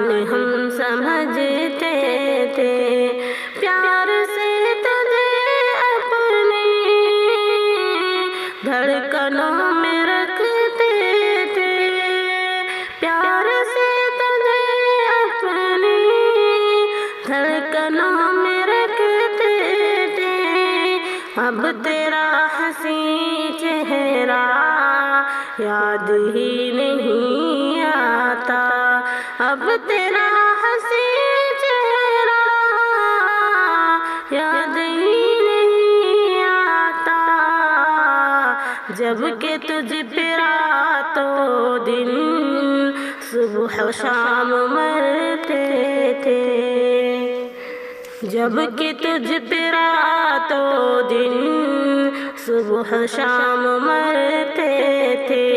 جان ہم سمجھتے تھے، پیار سے تجھے اپنی دھڑکنوں میں رکھتے تھے، پیار سے تجھے اپنی دھڑکنوں میں رکھتے تھے۔ اب تیرا حسین چہرہ یاد ہی نہیں آتا، اب تیرا حسین چہرہ یاد ہی نہیں آتا، جب کہ تجھ پہ راتوں دن صبح و شام مرتے تھے، جب کہ تجھ پہ راتوں دن صبح و شام مرتے تھے،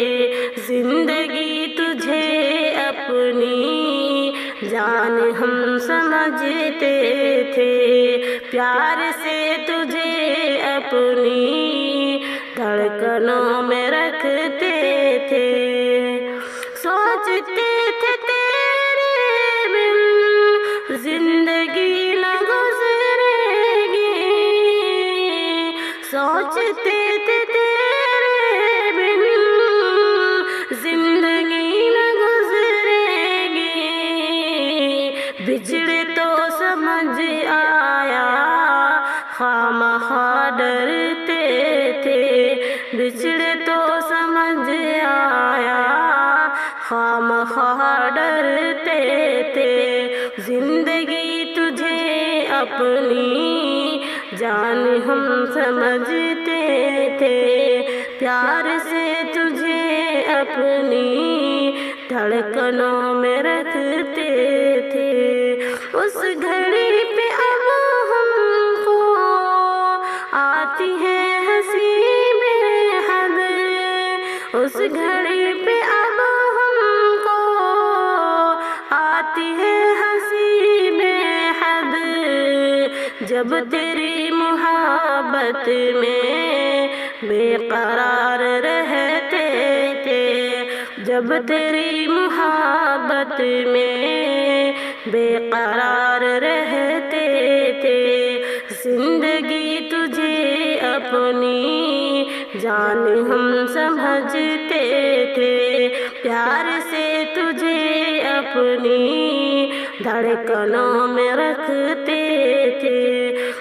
زندگی تجھے اپنی جان ہم سمجھتے تھے، پیار سے تجھے اپنی دھڑکنوں میں رکھتے تھے، سوچتے تھے تیرے بن زندگی نہ گزرے گی، سوچتے تھے تیرے بن زندگی نہ گزرے گی، بچھڑے تو سمجھ آیا خواہ ڈرتے تھے، بچھڑے تو سمجھ آیا خواہ ڈرتے تھے، زندگی تجھے اپنی جان ہم سمجھتے تھے، پیار سے تجھے اپنی دھڑکنوں میں رکھتے تھے، اس گھڑی پہ اب ہم کو آتی ہے ہنسی بے حد، اس گھڑی پہ اب ہم کو آتی ہے ہنسی بے حد، جب تیری محبت میں بے قرار رہتے تھے، جب تیری محبت میں بے قرار رہتے تھے، زندگی تجھے اپنی جان ہم سمجھتے تھے، پیار سے تجھے اپنی دھڑکنوں میں رکھتے تھے،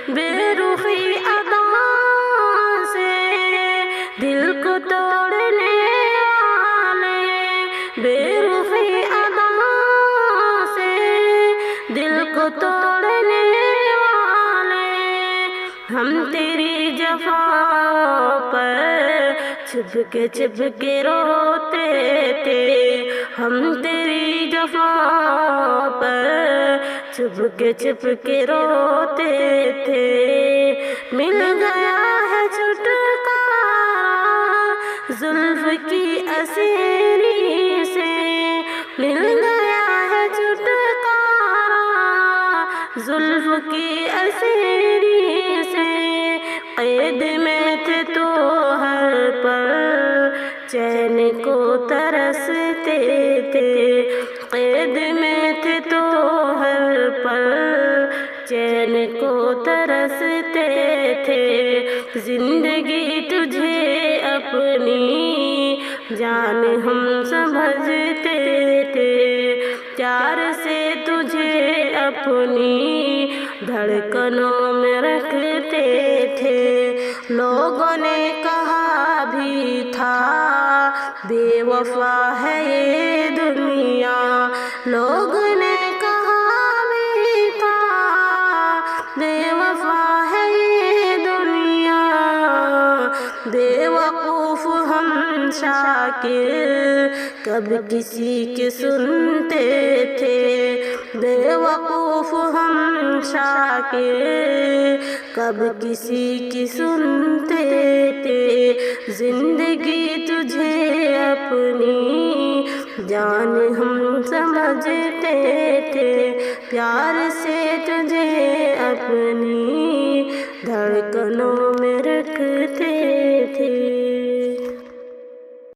بے رخی ادا سے دل کو توڑنے والے، بے رخی ادا سے دل کو توڑنے والے، ہم تیری جفا پر چھپ کے روتے تھے، ہم تیری جفا پر چھپ کے روتے تھے، مل گیا ہے چھٹکارا زلف کی اسیری سے، مل گیا ہے چھٹکارا زلف کی اسیری سے، قید میں تھے تو ہر پل چین کو ترستے تھے، قید میں تھے تو ہر پل چین کو ترستے تھے، زندگی تجھے اپنی جان ہم سمجھتے تھے، پیار سے تجھے اپنی دھڑکنوں میں رکھتے تھے، لوگوں نے کہا بھی تھا بے وفا ہے یہ دنیا، لوگوں نے کہا بھی تھا بے وفا ہے یہ دنیا، بے وقوف ہم شاکر کب کسی کے سنتے تھے، بے وقوف ہم شاکر کب کسی کی سنتے تھے، زندگی تجھے اپنی جان ہم سمجھتے تھے، پیار سے تجھے اپنی دھڑکنوں میں رکھتے تھے۔